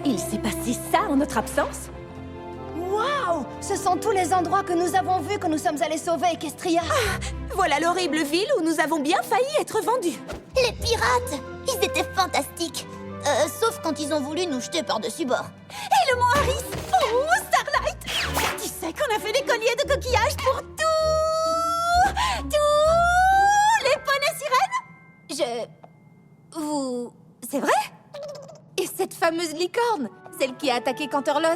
Il s'est passé ça en notre absence? Waouh! Ce sont tous les endroits que nous avons vus quand nous sommes allés sauver Equestria. Voilà l'horrible ville où nous avons bien failli être vendus. Les pirates! Ils étaient fantastiques. Sauf quand ils ont voulu nous jeter par-dessus bord. Et le mont Harris! Oh, Starlight! Tu sais qu'on a fait des colliers de coquillages pour tous les poneys sirènes? Vous... C'est vrai? Et cette fameuse licorne, celle qui a attaqué Canterlot?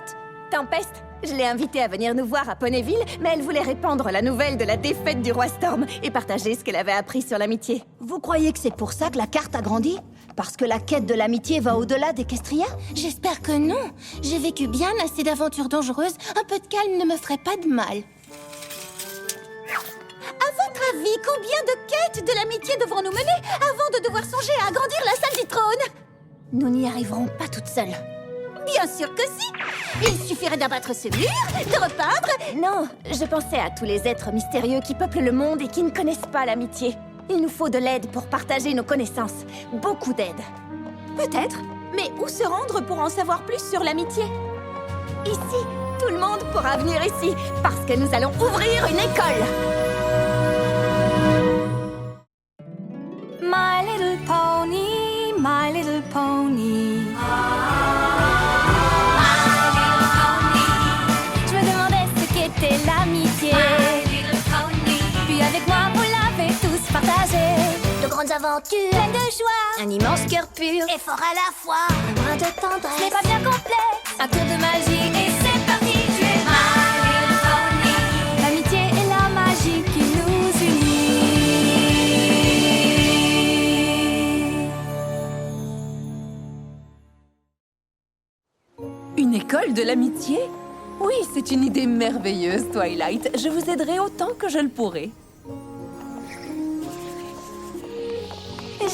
Tempeste, je l'ai invitée à venir nous voir à Ponyville, mais elle voulait répandre la nouvelle de la défaite du roi Storm et partager ce qu'elle avait appris sur l'amitié. Vous croyez que c'est pour ça que la carte a grandi? Parce que la quête de l'amitié va au-delà d'Equestria? J'espère que non. J'ai vécu bien assez d'aventures dangereuses. Un peu de calme ne me ferait pas de mal. À votre avis, combien de quêtes de l'amitié devrons-nous mener avant de devoir songer à agrandir la salle du trône? Nous n'y arriverons pas toutes seules. Bien sûr que si! Il suffirait d'abattre ce mur, de repeindre... Non, je pensais à tous les êtres mystérieux qui peuplent le monde et qui ne connaissent pas l'amitié. Il nous faut de l'aide pour partager nos connaissances. Beaucoup d'aide. Peut-être, mais où se rendre pour en savoir plus sur l'amitié? Ici, tout le monde pourra venir ici, parce que nous allons ouvrir une école! My little pony, my little pony. Je me demandais ce qu'était l'amitié. Puis avec moi, vous l'avez tous partagé. De grandes aventures, Pleine de joie, un immense cœur pur, et fort à la fois. un brin de tendresse. Ce n'est pas bien complet. Un tour de magie et c'est parti. Tu es my little pony. L'amitié et la magie qui nous unit. Une école de l'amitié? Oui, c'est une idée merveilleuse, Twilight. Je vous aiderai autant que je le pourrai.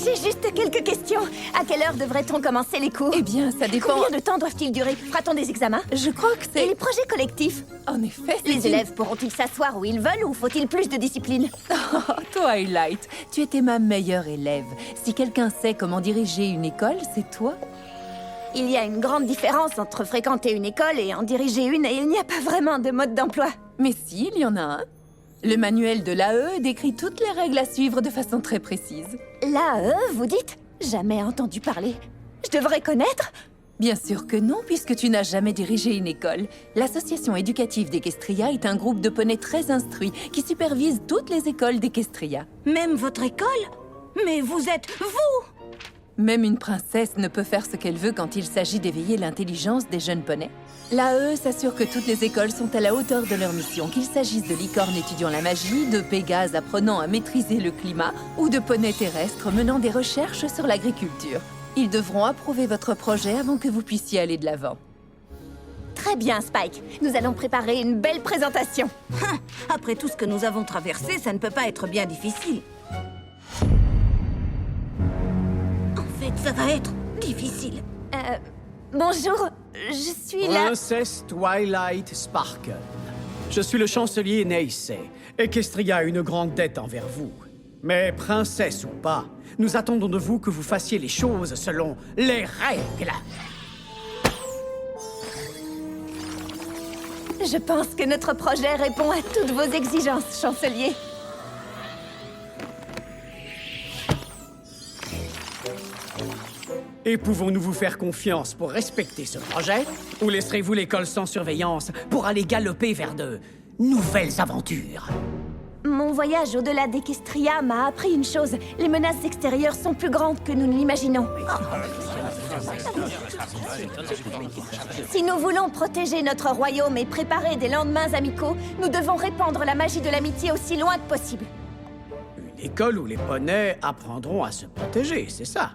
J'ai juste quelques questions. À quelle heure devrait-on commencer les cours? Eh bien, ça dépend... Combien de temps doivent-ils durer? Fera-t-on des examens? Je crois que Et c'est... les projets collectifs? En effet, c'est Les une- élèves pourront-ils s'asseoir où ils veulent ou faut-il plus de discipline? Oh, Twilight, tu étais ma meilleure élève. Si quelqu'un sait comment diriger une école, c'est toi. Il y a une grande différence entre fréquenter une école et en diriger une, et il n'y a pas vraiment de mode d'emploi. Mais si, il y en a un. Le manuel de l'AE décrit toutes les règles à suivre de façon très précise. Là, vous dites? Jamais entendu parler. Je devrais connaître? Bien sûr que non, puisque tu n'as jamais dirigé une école. L'Association éducative d'Equestria est un groupe de poneys très instruits qui supervise toutes les écoles d'Equestria. Même votre école? Mais vous êtes... vous! Même une princesse ne peut faire ce qu'elle veut quand il s'agit d'éveiller l'intelligence des jeunes poneys. L'AE s'assure que toutes les écoles sont à la hauteur de leur mission, qu'il s'agisse de licornes étudiant la magie, de Pégase apprenant à maîtriser le climat, ou de poneys terrestres menant des recherches sur l'agriculture. Ils devront approuver votre projet avant que vous puissiez aller de l'avant. Très bien, Spike. Nous allons préparer une belle présentation. Après tout ce que nous avons traversé, ça ne peut pas être bien difficile. En fait, ça va être difficile. Bonjour, je suis là... Princesse Twilight Sparkle. Je suis le chancelier Neysay. Equestria a une grande dette envers vous. Mais princesse ou pas, nous attendons de vous que vous fassiez les choses selon les règles. Je pense que notre projet répond à toutes vos exigences, chancelier. Et pouvons-nous vous faire confiance pour respecter ce projet? Ou laisserez-vous l'école sans surveillance pour aller galoper vers de nouvelles aventures? Mon voyage au-delà d'Equestria m'a appris une chose. Les menaces extérieures sont plus grandes que nous ne l'imaginons. Si nous voulons protéger notre royaume et préparer des lendemains amicaux, nous devons répandre la magie de l'amitié aussi loin que possible. Une école où les poneys apprendront à se protéger, c'est ça?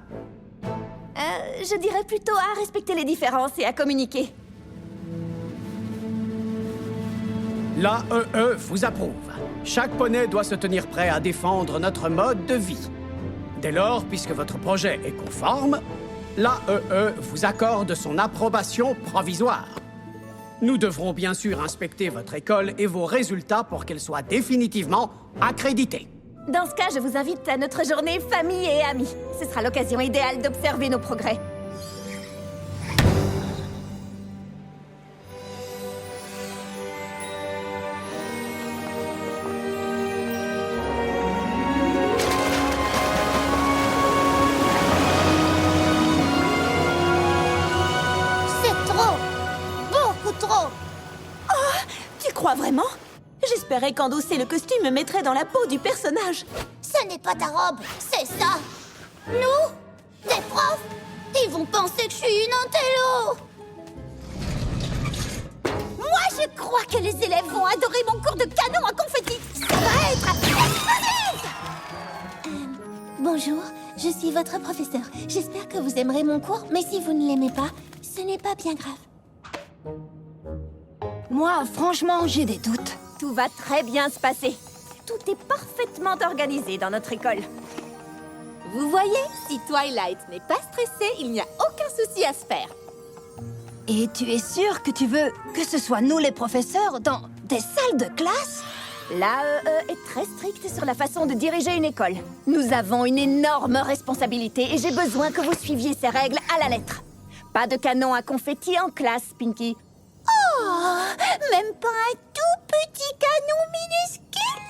Je dirais plutôt à respecter les différences et à communiquer. L'AEE vous approuve. Chaque poney doit se tenir prêt à défendre notre mode de vie. Dès lors, puisque votre projet est conforme, l'AEE vous accorde son approbation provisoire. Nous devrons bien sûr inspecter votre école et vos résultats pour qu'elle soit définitivement accréditée. Dans ce cas, je vous invite à notre journée famille et amis. Ce sera l'occasion idéale d'observer nos progrès. Pas vraiment. J'espérais qu'endosser le costume me mettrait dans la peau du personnage. Ce n'est pas ta robe, c'est ça. Nous, des profs, ils vont penser que je suis une intello. Moi, je crois que les élèves vont adorer mon cours de canon à confetti. Ça va être explosif. Bonjour, je suis votre professeur. J'espère que vous aimerez mon cours, mais si vous ne l'aimez pas, ce n'est pas bien grave. Moi, franchement, j'ai des doutes. Tout va très bien se passer. Tout est parfaitement organisé dans notre école. Vous voyez, si Twilight n'est pas stressée, il n'y a aucun souci à se faire. Et tu es sûre que tu veux que ce soit nous les professeurs dans des salles de classe? L'AEE est très stricte sur la façon de diriger une école. Nous avons une énorme responsabilité et j'ai besoin que vous suiviez ces règles à la lettre. Pas de canon à confetti en classe, Pinky. Oh, même pas un tout petit canon minuscule.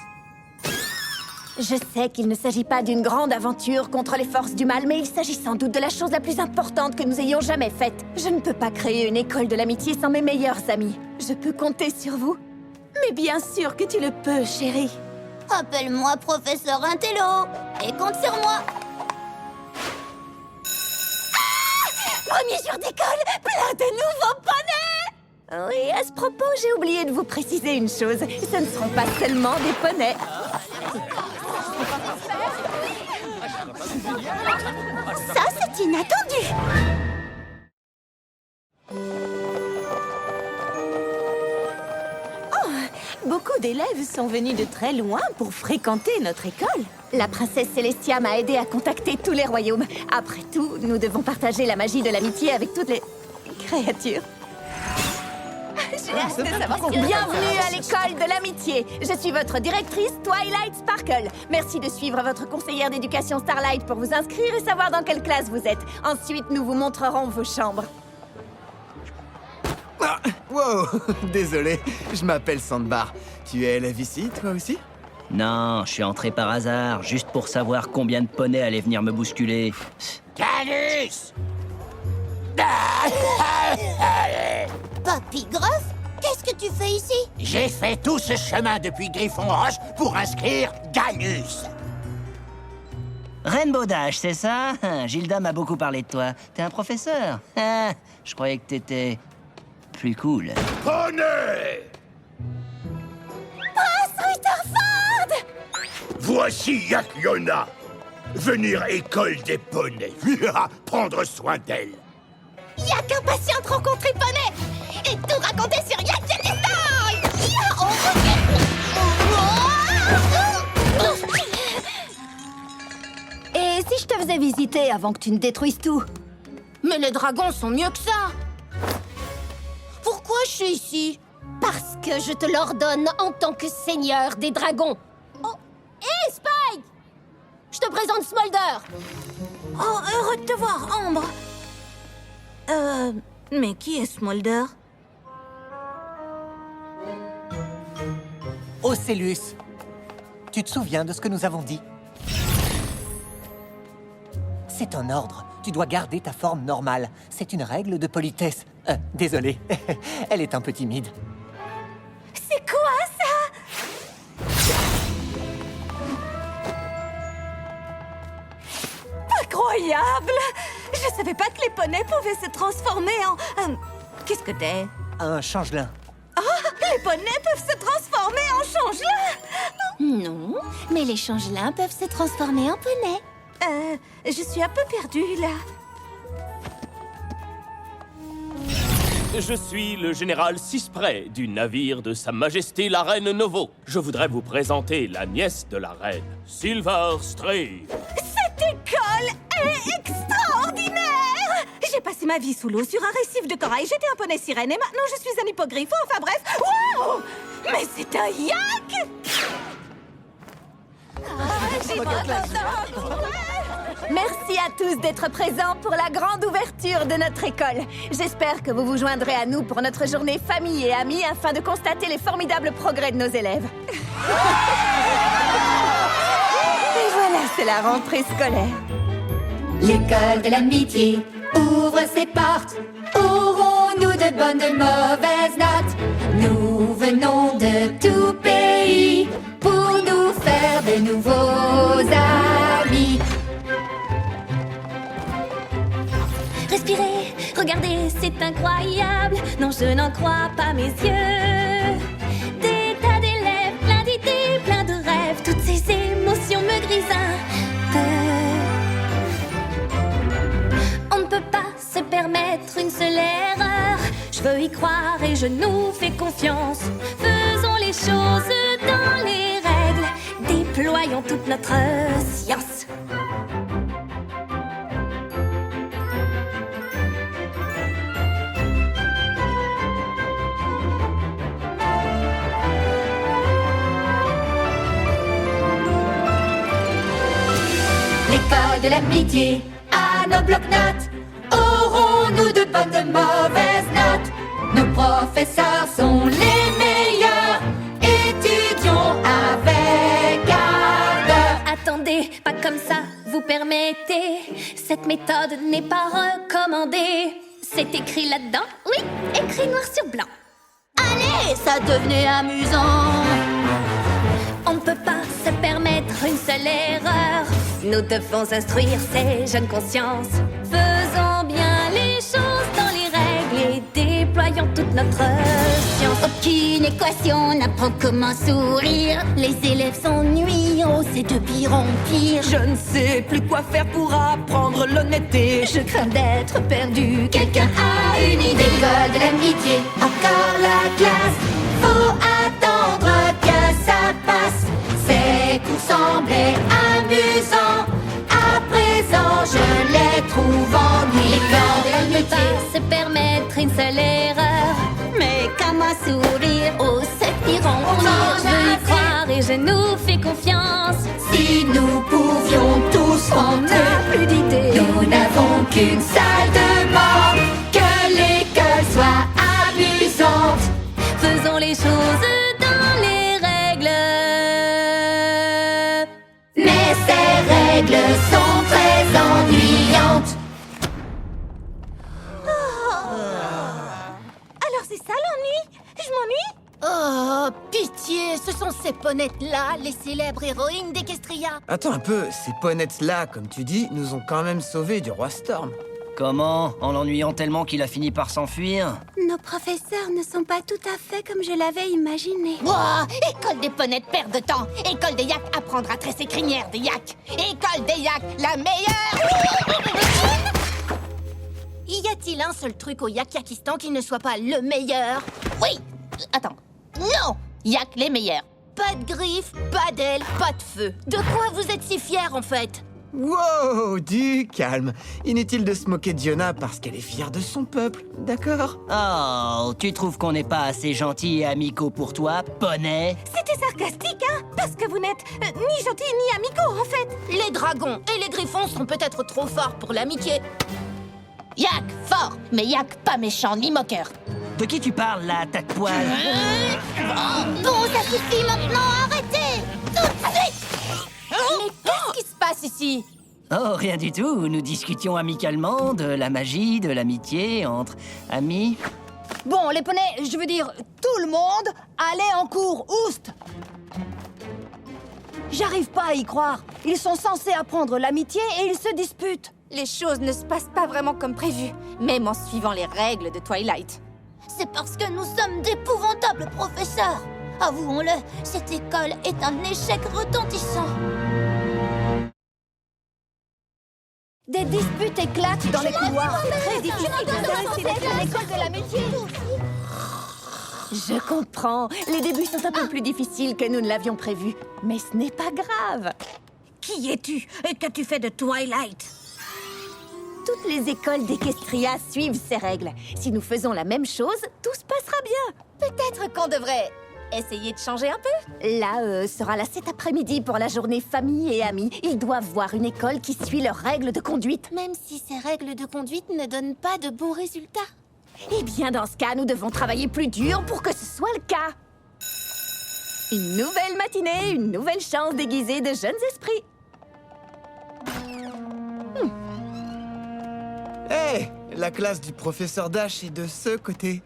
Je sais qu'il ne s'agit pas d'une grande aventure contre les forces du mal, mais il s'agit sans doute de la chose la plus importante que nous ayons jamais faite. Je ne peux pas créer une école de l'amitié sans mes meilleurs amis. Je peux compter sur vous? Mais bien sûr que tu le peux, chérie. Appelle-moi professeur Intello et compte sur moi. Premier jour d'école, plein de nouveaux poneys! Oui, à ce propos, j'ai oublié de vous préciser une chose. Ce ne seront pas seulement des poneys. Ça, c'est inattendu. Beaucoup d'élèves sont venus de très loin pour fréquenter notre école. La princesse Célestia m'a aidé à contacter tous les royaumes. Après tout, nous devons partager la magie de l'amitié avec toutes les créatures. J'ai hâte de savoir. Bienvenue à l'école de l'amitié. Je suis votre directrice, Twilight Sparkle. Merci de suivre votre conseillère d'éducation Starlight pour vous inscrire et savoir dans quelle classe vous êtes. Ensuite, nous vous montrerons vos chambres. Ah, wow, désolé, je m'appelle Sandbar. Tu es élève ici, toi aussi? Non, je suis entré par hasard, juste pour savoir combien de poneys allaient venir me bousculer. Calus! Papy Gruff, qu'est-ce que tu fais ici? J'ai fait tout ce chemin depuis Griffon Roche pour inscrire Galus. Rainbow Dash, c'est ça? Gilda m'a beaucoup parlé de toi. T'es un professeur? Je croyais que t'étais plus cool. Poney! Voici Yakyona. Venir école des poneys. Prendre soin d'elle. Yak impatiente rencontrer Poney et tout raconter sur Et si je te faisais visiter avant que tu ne détruises tout? Mais les dragons sont mieux que ça. Pourquoi je suis ici? Parce que je te l'ordonne en tant que seigneur des dragons. Oh, hé, Spike! Je te présente Smolder. Oh, heureux de te voir, Ambre. Mais qui est Smolder? Ocellus, tu te souviens de ce que nous avons dit? C'est un ordre. Tu dois garder ta forme normale. C'est une règle de politesse. Désolé, elle est un peu timide. C'est quoi ça? Incroyable! Je savais pas que les poneys pouvaient se transformer en... qu'est-ce que t'es? Un changelin. Les poneys peuvent se transformer en changelin! Non, mais les changelins peuvent se transformer en poney. Je suis un peu perdue, là. Je suis le général Cispray du navire de Sa Majesté la Reine Novo. Je voudrais vous présenter la nièce de la reine, Silver Stray. Cette école est extraordinaire! J'ai passé ma vie sous l'eau sur un récif de corail. J'étais un poney sirène et maintenant je suis un hippogriffe. Enfin bref, wow! Mais c'est un yak! Merci à tous d'être présents pour la grande ouverture de notre école. J'espère que vous vous joindrez à nous pour notre journée famille et amis afin de constater les formidables progrès de nos élèves. Et voilà, c'est la rentrée scolaire. L'école de l'amitié ouvre ses portes. Aurons-nous de bonnes, de mauvaises notes? Nous venons de tout pays pour nous faire de nouveaux amis. Respirez, regardez, c'est incroyable. Non, je n'en crois pas mes yeux. Des tas d'élèves, plein d'idées, plein de rêves. Toutes ces émotions me grisent un peu. On ne peut pas se permettre une seule erreur. Je veux y croire et je nous fais confiance. Faisons les choses dans les règles. Déployons toute notre science. L'école de l'amitié, à nos blocs-notes, aurons-nous de bonnes, de mauvaises notes? Nos professeurs sont les meilleurs, étudions avec ardeur. Attendez, pas comme ça, vous permettez. Cette méthode n'est pas recommandée. C'est écrit là-dedans, oui, écrit noir sur blanc. Allez, ça devenait amusant. On ne peut pas se permettre une seule erreur. Nous devons instruire ces jeunes consciences. Faisons bien les choses dans les règles et déployons toute notre science. Aucune équation n'apprend comment sourire. Les élèves s'ennuient, oh c'est de pire en pire. Je ne sais plus quoi faire pour apprendre l'honnêteté. Je crains d'être perdu. Quelqu'un a une idée? L'école de l'amitié, encore la classe. Faut attendre que ça passe. Ces cours semblaient amusants. À présent, je les trouve ennuyants. On ne peut pas se permettre une seule erreur. Mais comment sourire, Oh, c'est pire en pire. Je veux y croire et je nous fais confiance. Si nous pouvions tous rentrer, plus d'idées. nous n'avons qu'une salle de mort. Que l'école soit amusante. Faisons les choses dans les règles. Mais ces règles sont très ennuyantes. Alors c'est ça l'ennui? Je m'ennuie? Oh, pitié, ce sont ces ponettes-là, les célèbres héroïnes d'Equestria. Attends un peu, ces ponettes-là, comme tu dis, nous ont quand même sauvés du roi Storm. Comment? En l'ennuyant tellement qu'il a fini par s'enfuir? Nos professeurs ne sont pas tout à fait comme je l'avais imaginé. Wow, école des ponettes perd de temps. École des yaks apprendre à tresser crinière des yaks. École des yaks, la meilleure. Y a-t-il un seul truc au Yakistan qui ne soit pas le meilleur? Oui. Attends. Non. Yak les meilleurs. Pas de griffes, pas d'ailes, pas de feu. De quoi vous êtes si fiers en fait? Wow, du calme. Inutile de se moquer d'Yona parce qu'elle est fière de son peuple, d'accord? Oh, tu trouves qu'on n'est pas assez gentil et amicaux pour toi, poney? C'était sarcastique, hein? Parce que vous n'êtes ni gentils ni amicaux, en fait. Les dragons et les griffons sont peut-être trop forts pour l'amitié. Yak, fort, mais Yak pas méchant ni moqueur. De qui tu parles, là, tas de poil? Bon, ça suffit maintenant, arrêtez! Tout de suite! Mais qu'est-ce qui se passe ici? Oh, rien du tout. Nous discutions amicalement de la magie, de l'amitié entre amis. Bon, les poneys, je veux dire, tout le monde, allez en cours, oust! J'arrive pas à y croire. Ils sont censés apprendre l'amitié et ils se disputent. Les choses ne se passent pas vraiment comme prévu, même en suivant les règles de Twilight. C'est parce que nous sommes d'épouvantables professeurs. Avouons-le, cette école est un échec retentissant. Des disputes éclatent dans les couloirs. Très difficile d'intéresser d'être à l'école de l'amitié. Je comprends. Les débuts sont un peu plus difficiles que nous ne l'avions prévu. Mais ce n'est pas grave. Qui es-tu et qu'as-tu fait de Twilight? Toutes les écoles d'Equestria suivent ces règles. Si nous faisons la même chose, tout se passera bien. Peut-être qu'on devrait essayer de changer un peu. L'AE sera là cet après-midi pour la journée famille et amis. Ils doivent voir une école qui suit leurs règles de conduite. Même si ces règles de conduite ne donnent pas de bons résultats. Eh bien, dans ce cas, nous devons travailler plus dur pour que ce soit le cas. Une nouvelle matinée, une nouvelle chance déguisée de jeunes esprits. Hé, la classe du professeur Dash est de ce côté.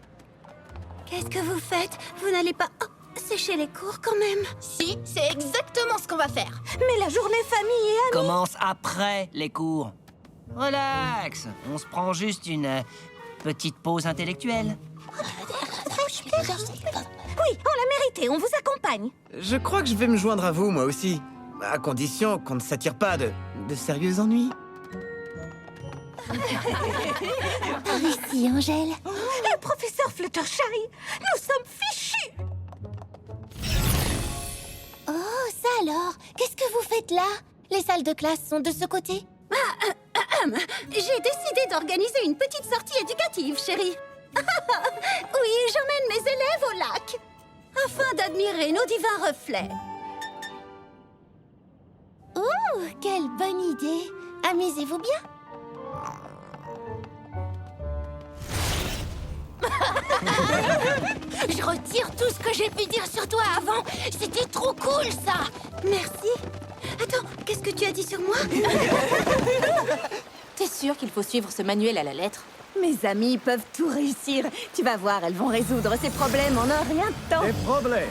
Qu'est-ce que vous faites? Vous n'allez pas sécher les cours quand même? Si, c'est exactement ce qu'on va faire. Mais la journée famille et amis... Commence après les cours. Relax, on se prend juste une petite pause intellectuelle. Oui, on l'a mérité, on vous accompagne. Je crois que je vais me joindre à vous, moi aussi. À condition qu'on ne s'attire pas de sérieux ennuis. Par ici, Angèle. Le professeur Fluttershy, nous sommes fichus. Oh, ça alors? Qu'est-ce que vous faites là? Les salles de classe sont de ce côté? J'ai décidé d'organiser une petite sortie éducative, chérie. Oui, j'emmène mes élèves au lac, afin d'admirer nos divins reflets. Oh, quelle bonne idée! Amusez-vous bien? Je retire tout ce que j'ai pu dire sur toi avant. C'était trop cool, ça! Merci. Attends, qu'est-ce que tu as dit sur moi? T'es sûr qu'il faut suivre ce manuel à la lettre? Mes amis peuvent tout réussir. Tu vas voir, elles vont résoudre ces problèmes en un rien de temps. Des problèmes.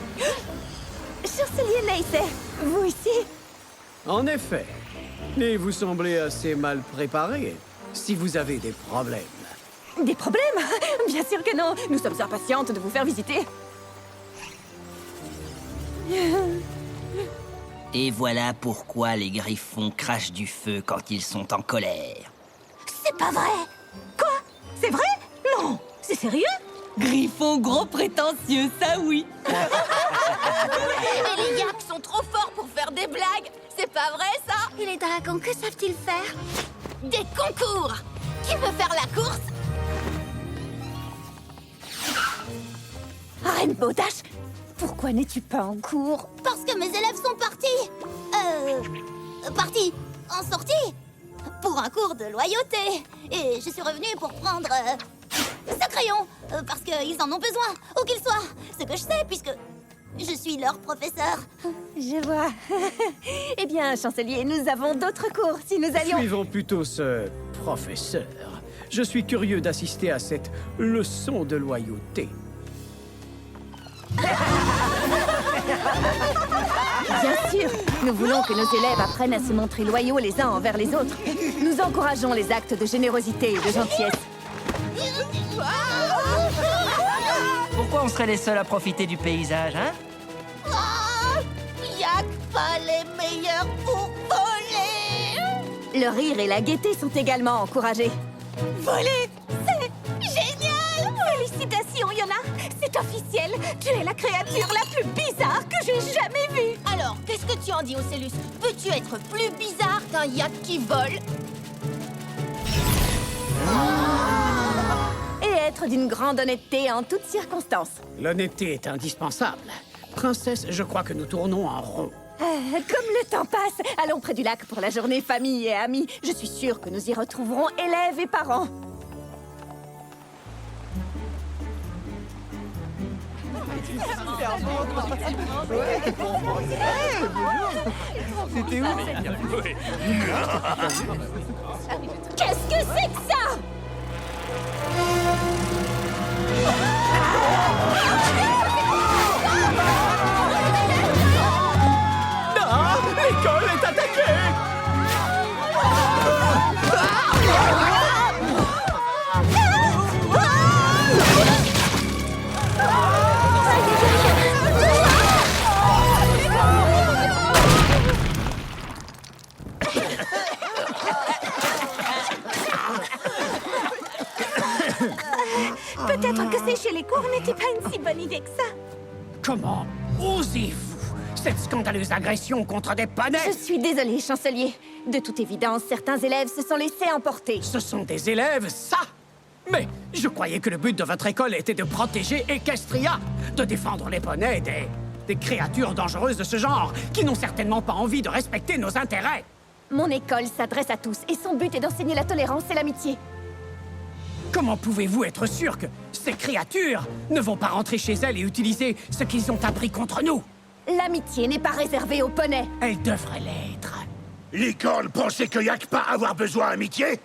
Chancelier Neisser, vous ici? En effet. Et vous semblez assez mal préparé si vous avez des problèmes. Des problèmes? Bien sûr que non. Nous sommes impatientes de vous faire visiter. Et voilà pourquoi les griffons crachent du feu quand ils sont en colère. C'est pas vrai. Quoi? C'est vrai? Non. C'est sérieux? Griffon gros prétentieux, ça oui. Et les yaks sont trop forts pour faire des blagues. C'est pas vrai, ça? Et les dragons, que savent-ils faire? Des concours. Qui veut faire la course? Rainbow Dash, pourquoi n'es-tu pas en cours? Parce que mes élèves sont partis. Partis en sortie pour un cours de loyauté. Et je suis revenue pour prendre ce crayon parce qu'ils en ont besoin, où qu'ils soient. Ce que je sais puisque je suis leur professeur. Je vois. Eh bien, chancelier, nous avons d'autres cours. Si nous allions... Suivons plutôt ce professeur. Je suis curieux d'assister à cette leçon de loyauté. Bien sûr, nous voulons que nos élèves apprennent à se montrer loyaux les uns envers les autres. Nous encourageons les actes de générosité et de gentillesse. Pourquoi on serait les seuls à profiter du paysage, hein? Yak pas les meilleurs pour voler. Le rire et la gaieté sont également encouragés. Voler, c'est génial! Félicitations, Yona. C'est officiel. Tu es la créature la plus bizarre que j'ai jamais vue. Alors, qu'est-ce que tu en dis, Ocellus? Peux-tu être plus bizarre qu'un yak qui vole? Et être d'une grande honnêteté en toutes circonstances. L'honnêteté est indispensable. Princesse, je crois que nous tournons en rond. Comme le temps passe, allons près du lac pour la journée famille et amis. Je suis sûre que nous y retrouverons élèves et parents. C'était où? Qu'est-ce que c'est que ça? Ah! L'école est attaquée! Peut-être que sécher les cours n'était pas une si bonne idée que ça. Comment osez-vous cette scandaleuse agression contre des poneys? Je suis désolée, chancelier. De toute évidence, certains élèves se sont laissés emporter. Ce sont des élèves, ça! Mais je croyais que le but de votre école était de protéger Equestria, de défendre les poneys des créatures dangereuses de ce genre, qui n'ont certainement pas envie de respecter nos intérêts. Mon école s'adresse à tous et son but est d'enseigner la tolérance et l'amitié. Comment pouvez-vous être sûr que ces créatures ne vont pas rentrer chez elles et utiliser ce qu'ils ont appris contre nous? L'amitié n'est pas réservée aux poneys. Elle devrait l'être. Licorne pensait que Yak pas avoir besoin d'amitié?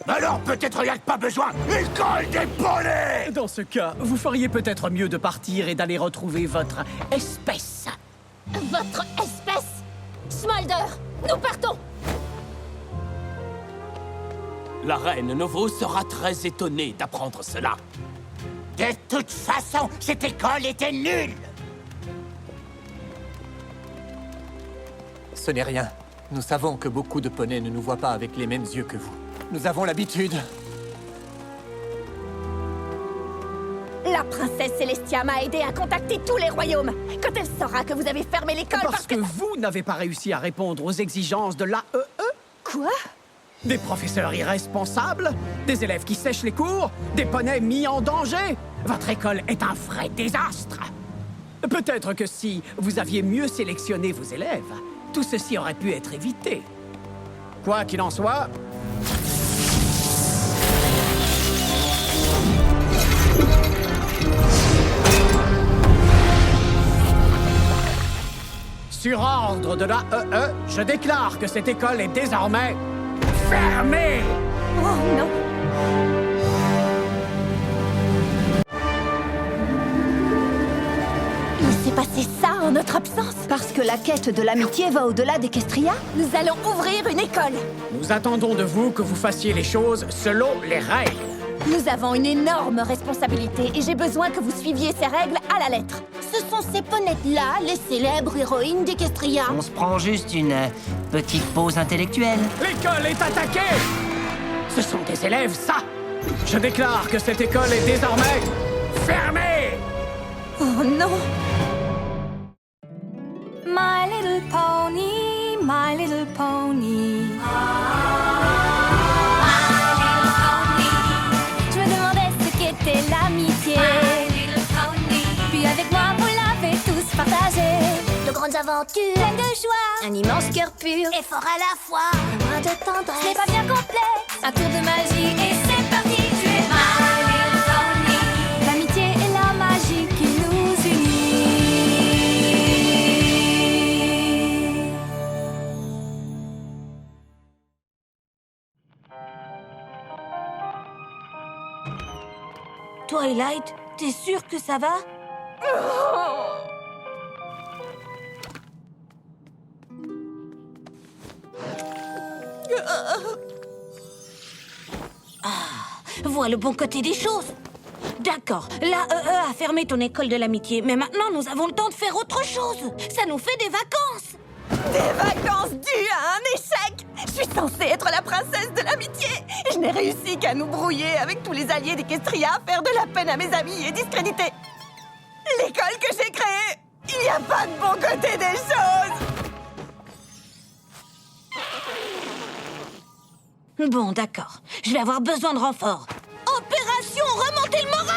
Alors peut-être rien que pas besoin. École des poneys! Dans ce cas, vous feriez peut-être mieux de partir et d'aller retrouver votre espèce. Votre espèce! Smolder, nous partons! La reine Novo sera très étonnée d'apprendre cela. De toute façon, cette école était nulle. Ce n'est rien. Nous savons que beaucoup de poneys ne nous voient pas avec les mêmes yeux que vous. Nous avons l'habitude. La princesse Celestia m'a aidé à contacter tous les royaumes. Quand elle saura que vous avez fermé l'école Parce que vous n'avez pas réussi à répondre aux exigences de l'AEE. Quoi? Des professeurs irresponsables, des élèves qui sèchent les cours, des poneys mis en danger. Votre école est un vrai désastre. Peut-être que si vous aviez mieux sélectionné vos élèves, tout ceci aurait pu être évité. Quoi qu'il en soit... Sur ordre de l'AEE, je déclare que cette école est désormais fermée! Oh non! Il s'est passé ça en notre absence? Parce que la quête de l'amitié va au-delà d'Equestria? Nous allons ouvrir une école! Nous attendons de vous que vous fassiez les choses selon les règles. Nous avons une énorme responsabilité et j'ai besoin que vous suiviez ces règles à la lettre. Ce sont ces ponettes-là, les célèbres héroïnes d'Equestria. On se prend juste une petite pause intellectuelle. L'école est attaquée! Ce sont des élèves, ça! Je déclare que cette école est désormais fermée! Oh non! My little pony, my little pony. Je me demandais ce qu'était l'amitié. Puis avec moi, vous l'avez tous partagé. De grandes aventures, Pleine de joie, un immense cœur pur, et fort à la fois. un brin de tendresse. C'est pas bien complet. Un tour de magie et c'est parti. Tu es my little pony. L'amitié et la magie qui nous unit. Twilight, t'es sûre que ça va? Vois le bon côté des choses. D'accord, l'AEE a fermé ton école de l'amitié, mais maintenant nous avons le temps de faire autre chose. Ça nous fait des vacances. Des vacances dues à un échec! Je suis censée être la princesse de l'amitié! Je n'ai réussi qu'à nous brouiller avec tous les alliés d'Equestria, faire de la peine à mes amis et discréditer l'école que j'ai créée! Il n'y a pas de bon côté des choses! Bon, d'accord. Je vais avoir besoin de renfort. Opération remonter le moral!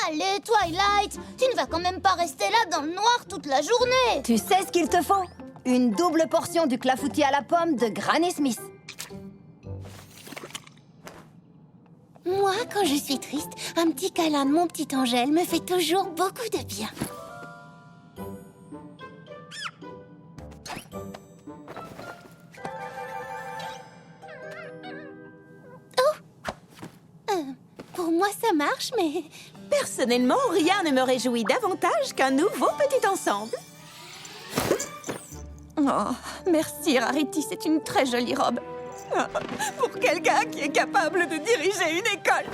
Allez, Twilight, tu ne vas quand même pas rester là dans le noir toute la journée. Tu sais ce qu'il te faut? Une double portion du clafoutis à la pomme de Granny Smith. Moi, quand je suis triste, un petit câlin de mon petit Angèle me fait toujours beaucoup de bien. Pour moi, ça marche, mais... Personnellement, rien ne me réjouit davantage qu'un nouveau petit ensemble. Oh, merci Rarity, c'est une très jolie robe. Pour quelqu'un qui est capable de diriger une école.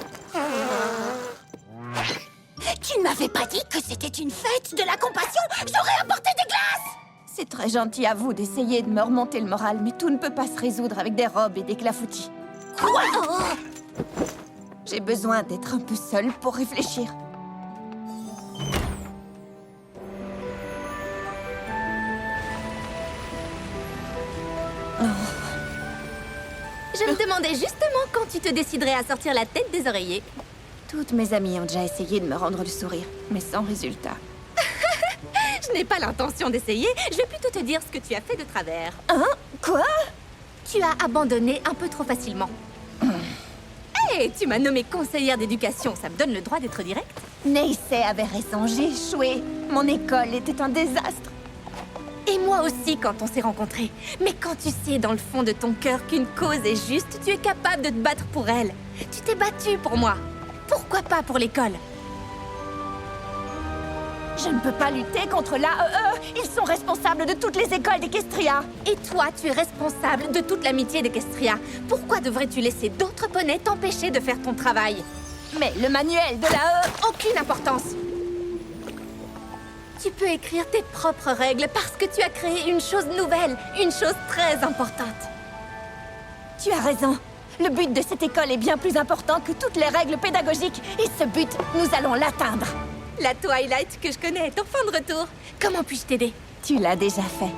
Tu ne m'avais pas dit que c'était une fête de la compassion? J'aurais apporté des glaces! C'est très gentil à vous d'essayer de me remonter le moral, mais tout ne peut pas se résoudre avec des robes et des clafoutis. Quoi? J'ai besoin d'être un peu seule pour réfléchir. Je me demandais justement quand tu te déciderais à sortir la tête des oreillers. Toutes mes amies ont déjà essayé de me rendre le sourire, mais sans résultat. Je n'ai pas l'intention d'essayer, je vais plutôt te dire ce que tu as fait de travers. Hein? Quoi? Tu as abandonné un peu trop facilement. Hé, tu m'as nommée conseillère d'éducation, ça me donne le droit d'être directe. Neisei avait raison, j'ai échoué. Mon école était un désastre. Et moi aussi quand on s'est rencontrés. Mais quand tu sais dans le fond de ton cœur qu'une cause est juste, tu es capable de te battre pour elle. Tu t'es battu pour moi. Pourquoi pas pour l'école? Je ne peux pas lutter contre l'AEE. Ils sont responsables de toutes les écoles d'Equestria. Et toi, tu es responsable de toute l'amitié d'Equestria. Pourquoi devrais-tu laisser d'autres poneys t'empêcher de faire ton travail? Mais le manuel de l'AEE... Aucune importance. Tu peux écrire tes propres règles parce que tu as créé une chose nouvelle, une chose très importante. Tu as raison. Le but de cette école est bien plus important que toutes les règles pédagogiques. Et ce but, nous allons l'atteindre. La Twilight que je connais est enfin de retour. Comment puis-je t'aider? Tu l'as déjà fait.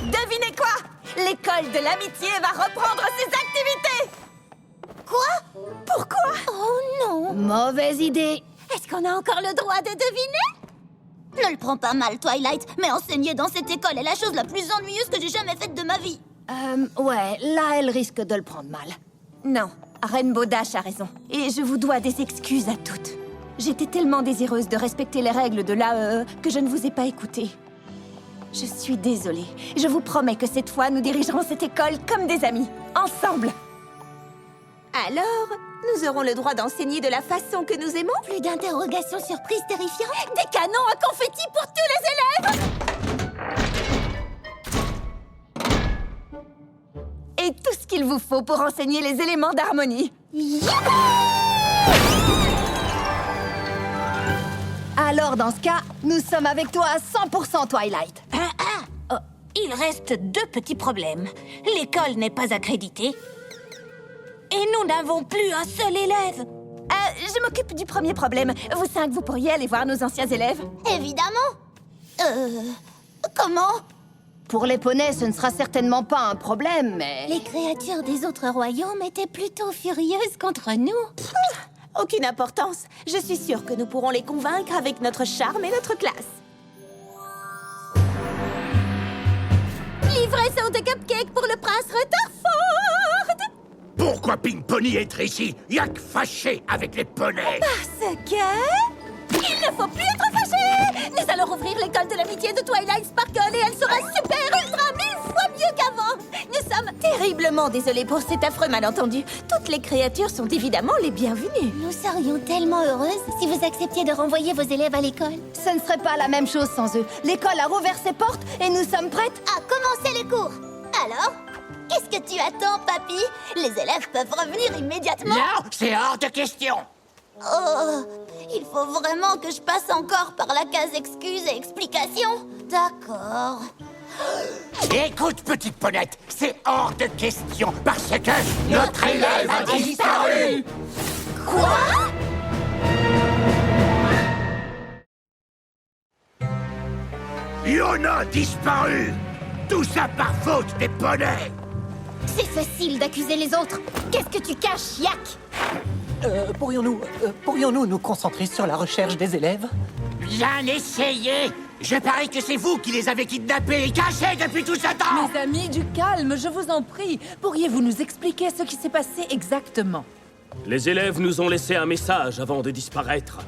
Devinez quoi? L'école de l'amitié va reprendre ses activités. Quoi? Pourquoi? Oh non! Mauvaise idée. Est-ce qu'on a encore le droit de deviner? Ne le prends pas mal, Twilight, mais enseigner dans cette école est la chose la plus ennuyeuse que j'ai jamais faite de ma vie. Ouais, là, elle risque de le prendre mal. Non, Rainbow Dash a raison. Et je vous dois des excuses à toutes. J'étais tellement désireuse de respecter les règles de l'AEE que je ne vous ai pas écouté. Je suis désolée. Je vous promets que cette fois, nous dirigerons cette école comme des amis, ensemble. Alors, nous aurons le droit d'enseigner de la façon que nous aimons? Plus d'interrogations surprises terrifiantes? Des canons à confetti pour tous les élèves! Et tout ce qu'il vous faut pour enseigner les éléments d'harmonie. Alors, dans ce cas, nous sommes avec toi à 100%, Twilight. Oh, il reste 2 petits problèmes. L'école n'est pas accréditée. Et nous n'avons plus un seul élève. Je m'occupe du premier problème. Vous 5, vous pourriez aller voir nos anciens élèves? Évidemment. Comment? Pour les poneys, ce ne sera certainement pas un problème, mais... Les créatures des autres royaumes étaient plutôt furieuses contre nous. Aucune importance. Je suis sûre que nous pourrons les convaincre avec notre charme et notre classe. Livraison de cupcakes pour le prince Rutherford! Pourquoi Pink Pony est ici? Yak fâché avec les poneys. Parce que... il ne faut plus être fâché! Nous allons rouvrir l'école de l'amitié de Twilight Sparkle et elle sera super, ultra, 1000 fois mieux qu'avant! Nous sommes terriblement désolés pour cet affreux malentendu. Toutes les créatures sont évidemment les bienvenues. Nous serions tellement heureuses si vous acceptiez de renvoyer vos élèves à l'école. Ce ne serait pas la même chose sans eux. L'école a rouvert ses portes et nous sommes prêtes à commencer les cours. Alors, qu'est-ce que tu attends, papy? Les élèves peuvent revenir immédiatement. Non, c'est hors de question. Oh, il faut vraiment que je passe encore par la case excuses et explications. D'accord. Écoute, petite ponette, c'est hors de question parce que notre élève a disparu. Quoi? Yona a disparu. Tout ça par faute des poneys. C'est facile d'accuser les autres. Qu'est-ce que tu caches, Yak? Pourrions-nous nous concentrer sur la recherche des élèves? Bien essayé. Je parie que c'est vous qui les avez kidnappés et cachés depuis tout ce temps. Mes amis, du calme, je vous en prie. Pourriez-vous nous expliquer ce qui s'est passé exactement? Les élèves nous ont laissé un message avant de disparaître.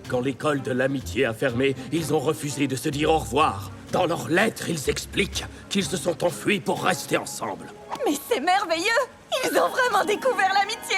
Quand l'école de l'amitié a fermé, ils ont refusé de se dire au revoir. Dans leurs lettres, ils expliquent qu'ils se sont enfuis pour rester ensemble. Mais c'est merveilleux! Ils ont vraiment découvert l'amitié!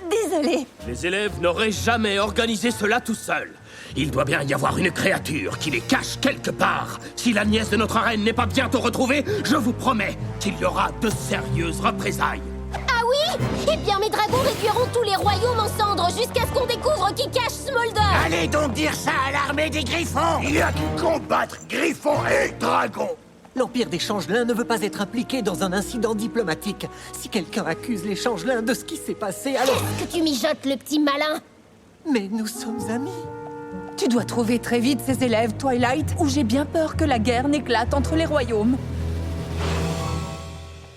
Désolée. Les élèves n'auraient jamais organisé cela tout seuls. Il doit bien y avoir une créature qui les cache quelque part. Si la nièce de notre reine n'est pas bientôt retrouvée, je vous promets qu'il y aura de sérieuses représailles. Ah oui? Eh bien, mes dragons réduiront tous les royaumes en cendres jusqu'à ce qu'on découvre qui cache Smolder. Allez donc dire ça à l'armée des Griffons. Il y a qu'à combattre Griffons et Dragons. L'Empire des Changelins ne veut pas être impliqué dans un incident diplomatique. Si quelqu'un accuse les Changelins de ce qui s'est passé, alors... Qu'est-ce que tu mijotes, le petit malin? Mais nous sommes amis. Tu dois trouver très vite ces élèves, Twilight, ou j'ai bien peur que la guerre n'éclate entre les royaumes.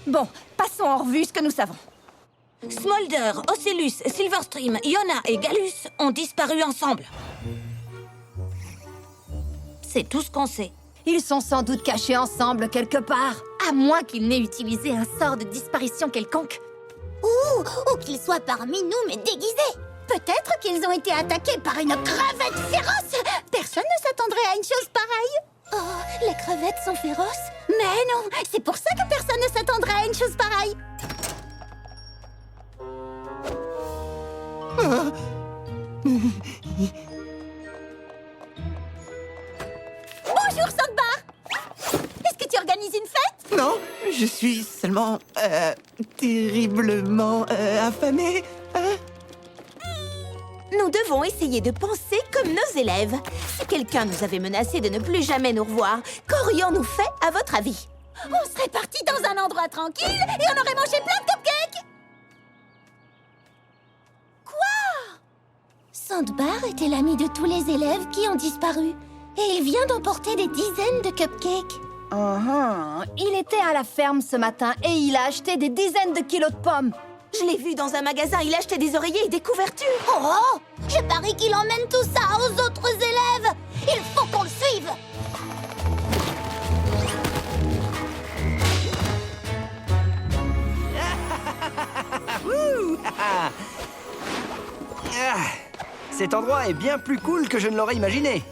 Bon, passons en revue ce que nous savons. Smolder, Ocellus, Silverstream, Yona et Gallus ont disparu ensemble. C'est tout ce qu'on sait. Ils sont sans doute cachés ensemble quelque part. À moins qu'ils n'aient utilisé un sort de disparition quelconque. Ou qu'ils soient parmi nous, mais déguisés. Peut-être qu'ils ont été attaqués par une crevette féroce. Personne ne s'attendrait à une chose pareille. Oh, les crevettes sont féroces? Mais non, c'est pour ça que personne ne s'attendrait à une chose pareille. Bonjour, Sandbar. Est-ce que tu organises une fête? Non, je suis seulement terriblement affamé. Nous devons essayer de penser comme nos élèves. Si quelqu'un nous avait menacé de ne plus jamais nous revoir, qu'aurions-nous fait, à votre avis? On serait parti dans un endroit tranquille et on aurait mangé plein de cupcakes. Quoi? Sandbar était l'ami de tous les élèves qui ont disparu. Et il vient d'emporter des dizaines de cupcakes. Il était à la ferme ce matin et il a acheté des dizaines de kilos de pommes. Je l'ai vu dans un magasin, il achetait des oreillers et des couvertures. Oh! Je parie qu'il emmène tout ça aux autres élèves. Il faut qu'on le suive. Cet endroit est bien plus cool que je ne l'aurais imaginé.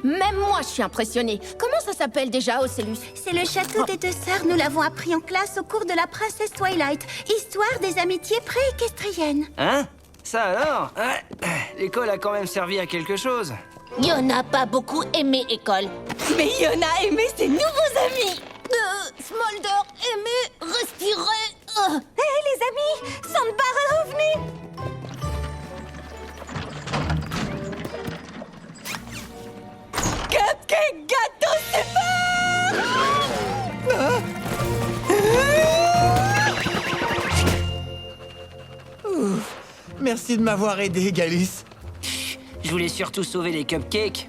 Même moi, je suis impressionnée. Comment ça s'appelle déjà, Ocellus? C'est le château des deux sœurs. Nous l'avons appris en classe au cours de la princesse Twilight. Histoire des amitiés pré-équestriennes. Hein? Ça alors? L'école a quand même servi à quelque chose. Yona n'a pas beaucoup aimé école. Mais Yona a aimé ses nouveaux amis. Smolder aimé respirer. Hé, les amis, Sandbar est revenu. Cupcake gâteau super! Merci de m'avoir aidé, Galice. Je voulais surtout sauver les cupcakes.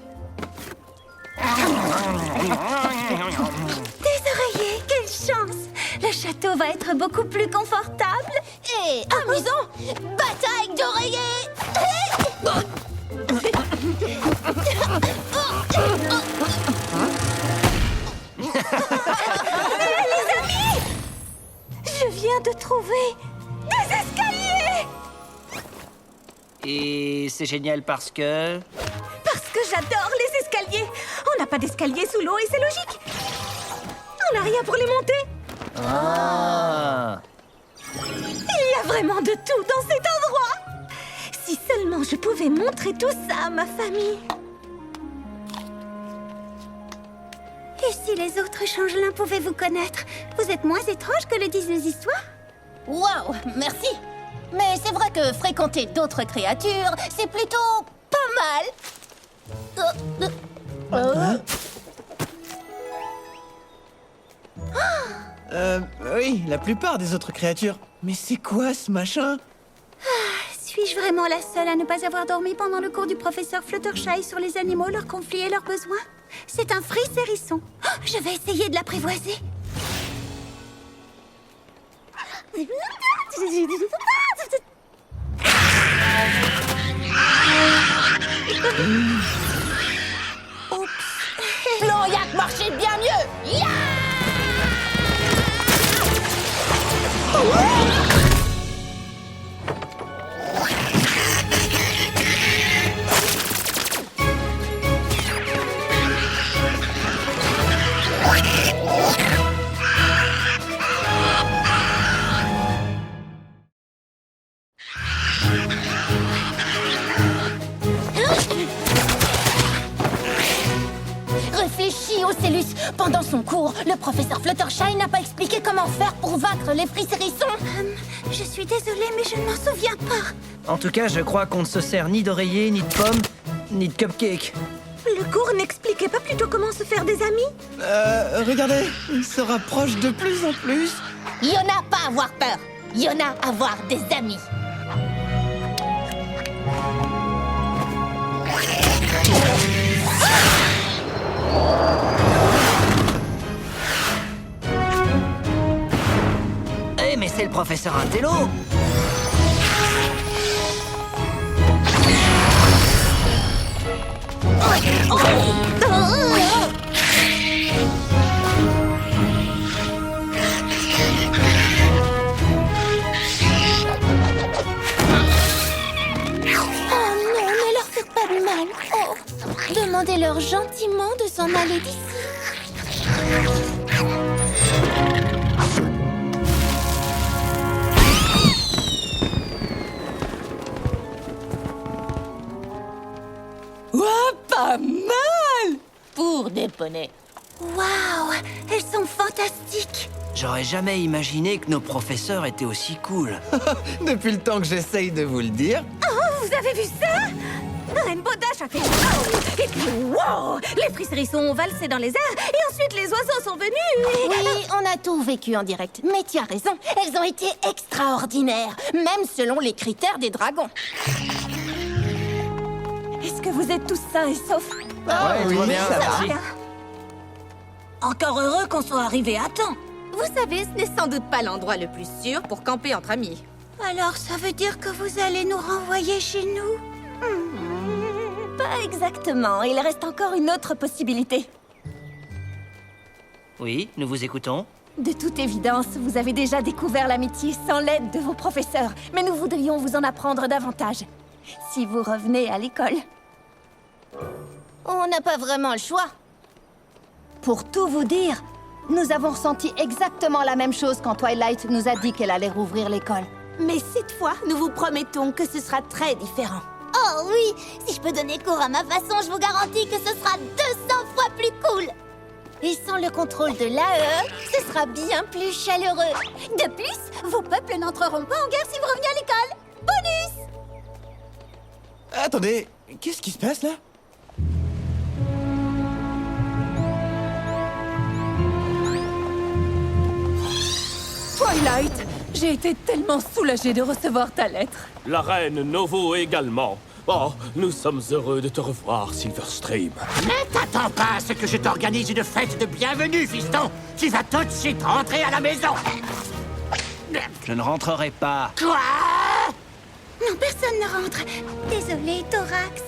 Des oreillers, quelle chance! Le château va être beaucoup plus confortable et amusant. Bataille d'oreillers! Les amis! Je viens de trouver des escaliers! Et c'est génial parce que... Parce que j'adore les escaliers! On n'a pas d'escalier sous l'eau et c'est logique! On n'a rien pour les monter! Ah! Il y a vraiment de tout dans cet endroit! Si seulement je pouvais montrer tout ça à ma famille! Et si les autres changelins pouvaient vous connaître? Vous êtes moins étrange que le disent les histoires? Waouh, merci. Mais c'est vrai que fréquenter d'autres créatures, c'est plutôt pas mal. Oui, la plupart des autres créatures. Mais c'est quoi ce machin? Suis-je vraiment la seule à ne pas avoir dormi pendant le cours du professeur Fluttershy sur les animaux, leurs conflits et leurs besoins? C'est un frissérisson. Je vais essayer de l'apprivoiser. Plan Yak marchait bien mieux. Ya! Réfléchis, Ocellus. Pendant son cours, le professeur Fluttershy n'a pas expliqué comment faire pour vaincre les frissérissons. Je suis désolée, mais je ne m'en souviens pas. En tout cas, je crois qu'on ne se sert ni d'oreiller, ni de pommes, ni de cupcakes. Le cours n'expliquait pas plutôt comment se faire des amis? Regardez, il se rapproche de plus en plus. Yona, pas avoir peur. Yona, avoir des amis. Eh, mais c'est le professeur Intello! Oh, demandez-leur gentiment de s'en aller d'ici. Ouah, pas mal! Pour des poneys. Waouh, elles sont fantastiques. J'aurais jamais imaginé que nos professeurs étaient aussi cool. Depuis le temps que j'essaye de vous le dire. Oh, vous avez vu ça? Rainbow Dash a fait wow! Et puis wow! Les frissérissons ont valsé dans les airs et ensuite les oiseaux sont venus et... Oui, on a tout vécu en direct. Mais tu as raison, elles ont été extraordinaires, même selon les critères des dragons. Est-ce que vous êtes tous sains et saufs? Oui, ça va. bien. Encore heureux qu'on soit arrivé à temps. Vous savez, ce n'est sans doute pas l'endroit le plus sûr pour camper entre amis. Alors, ça veut dire que vous allez nous renvoyer chez nous? Pas exactement, il reste encore une autre possibilité. Oui, nous vous écoutons. De toute évidence, vous avez déjà découvert l'amitié sans l'aide de vos professeurs, mais nous voudrions vous en apprendre davantage. Si vous revenez à l'école. On n'a pas vraiment le choix. Pour tout vous dire, nous avons ressenti exactement la même chose quand Twilight nous a dit qu'elle allait rouvrir l'école. Mais cette fois, nous vous promettons que ce sera très différent. Oh oui, si je peux donner cours à ma façon, je vous garantis que ce sera 200 fois plus cool. Et sans le contrôle de l'AE, ce sera bien plus chaleureux. De plus, vos peuples n'entreront pas en guerre si vous revenez à l'école. Bonus! Attendez, qu'est-ce qui se passe là? Twilight, j'ai été tellement soulagée de recevoir ta lettre. La reine Novo également. Oh, nous sommes heureux de te revoir, Silverstream. Ne t'attends pas à ce que je t'organise une fête de bienvenue, fiston. Tu vas tout de suite rentrer à la maison. Je ne rentrerai pas. Quoi? Non, personne ne rentre. Désolée, Thorax.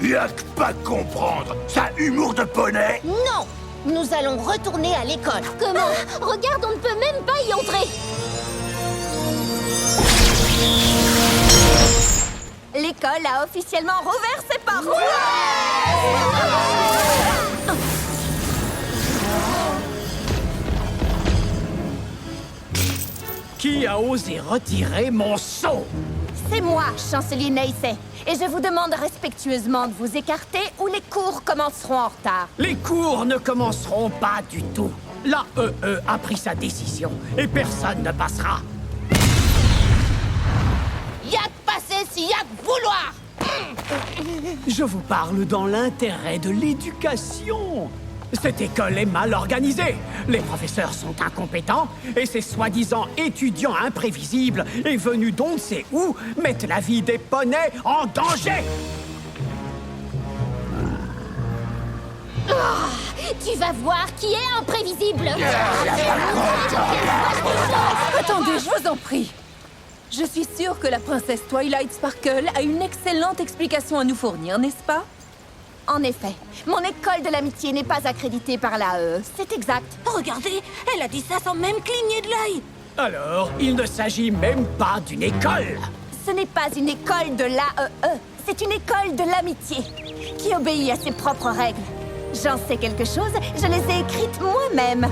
Y'a que pas comprendre. Ça humour de poney. Non, nous allons retourner à l'école. Comment? Regarde, on ne peut même pas y entrer. L'école a officiellement rouvert ses portes. Qui a osé retirer mon sceau? C'est moi, chancelier Neisei. Et je vous demande respectueusement de vous écarter ou les cours commenceront en retard. Les cours ne commenceront pas du tout. L'AEE a pris sa décision et personne ne passera. Y'a que passer s'il y a que vouloir. Je vous parle dans l'intérêt de l'éducation. Cette école est mal organisée. Les professeurs sont incompétents et ces soi-disant étudiants imprévisibles et venus d'on ne sait où mettent la vie des poneys en danger. Tu vas voir qui est imprévisible. Attendez, je vous en prie. Je suis sûre que la princesse Twilight Sparkle a une excellente explication à nous fournir, n'est-ce pas? En effet, mon école de l'amitié n'est pas accréditée par l'AE. C'est exact. Regardez, elle a dit ça sans même cligner de l'œil. Alors, il ne s'agit même pas d'une école. Ce n'est pas une école de l'AEE. C'est une école de l'amitié qui obéit à ses propres règles. J'en sais quelque chose, je les ai écrites moi-même.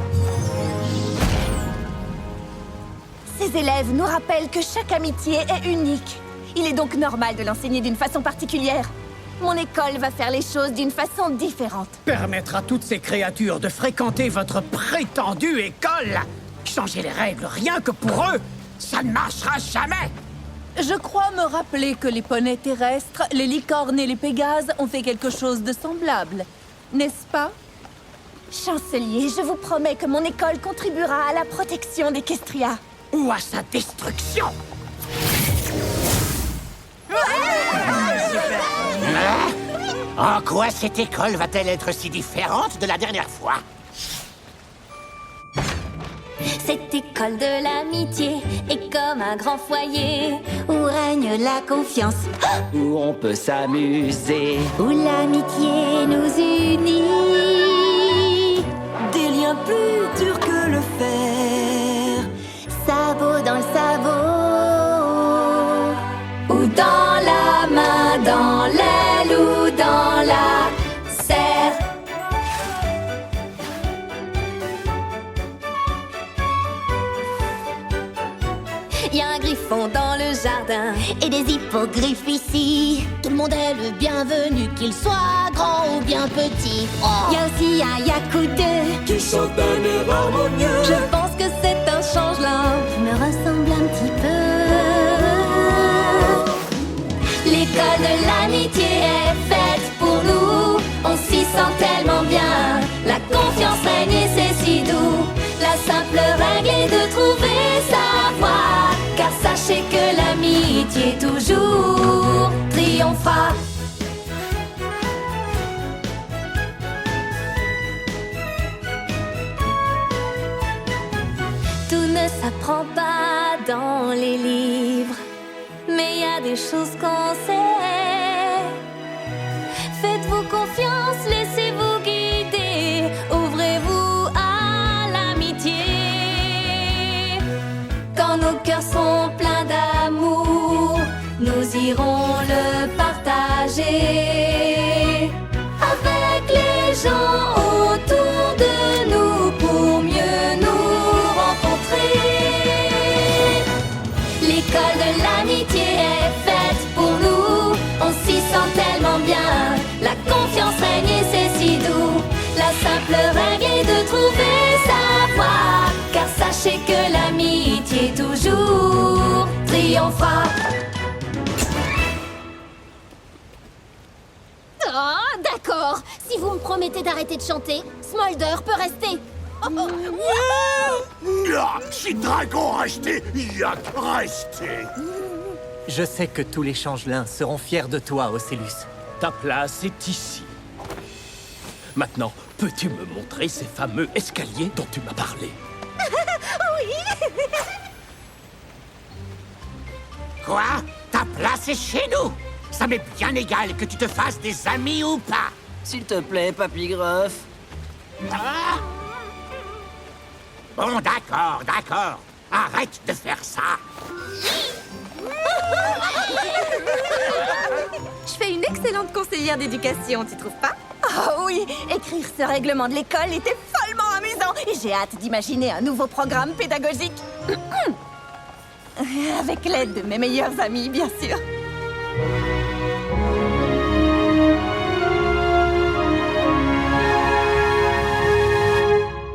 Ces élèves nous rappellent que chaque amitié est unique. Il est donc normal de l'enseigner d'une façon particulière. Mon école va faire les choses d'une façon différente. Permettre à toutes ces créatures de fréquenter votre prétendue école. Changer les règles rien que pour eux, ça ne marchera jamais. Je crois me rappeler que les poneys terrestres, les licornes et les pégases ont fait quelque chose de semblable. N'est-ce pas? Chancelier, je vous promets que mon école contribuera à la protection d'Equestria. Ou à sa destruction. En quoi cette école va-t-elle être si différente de la dernière fois? Cette école de l'amitié est comme un grand foyer où règne la confiance, Où on peut s'amuser. où l'amitié nous unit. Des liens plus durs que le fer. Sabot dans le sabot, ou dans la main, dans l'aile ou dans l'hippogriffe ici. Tout le monde est le bienvenu, qu'il soit grand ou bien petit. Oh. Y a aussi un Yakude Qui chante d'un air harmonieux. Je pense que c'est un changelin Qui me ressemble un petit peu. L'école de l'amitié est faite pour nous. On s'y sent tellement bien. La confiance règne et c'est si doux. La simple règle est de trouver sa voie. Car sachez que l'amitié toujours triomphera. Tout ne s'apprend pas dans les livres, mais il y a des choses qu'on sait. Faites-vous confiance, laissez-vous guider, ouvrez-vous à l'amitié. Quand nos cœurs sont pleins d'amour, nous irons le partager avec les gens autour de nous pour mieux nous rencontrer. L'école de l'amitié est faite pour nous. On s'y sent tellement bien. La confiance règne et c'est si doux. La simple règle est de trouver sa voie. Car sachez que l'amitié toujours triomphera. Oh, d'accord. Si vous me promettez d'arrêter de chanter, Smolder peut rester. Si Dragon resté, Yak resté. Je sais que tous les changelins seront fiers de toi, Ocellus. Ta place est ici. Maintenant, peux-tu me montrer ces fameux escaliers dont tu m'as parlé? Quoi? Ta place est chez nous. Ça m'est bien égal que tu te fasses des amis ou pas. S'il te plaît, Papy Gruff. Ah? Bon, d'accord, d'accord. Arrête de faire ça. Je fais une excellente conseillère d'éducation, tu trouves pas? Oh oui, écrire ce règlement de l'école était follement amusant et j'ai hâte d'imaginer un nouveau programme pédagogique. Avec l'aide de mes meilleurs amis, bien sûr.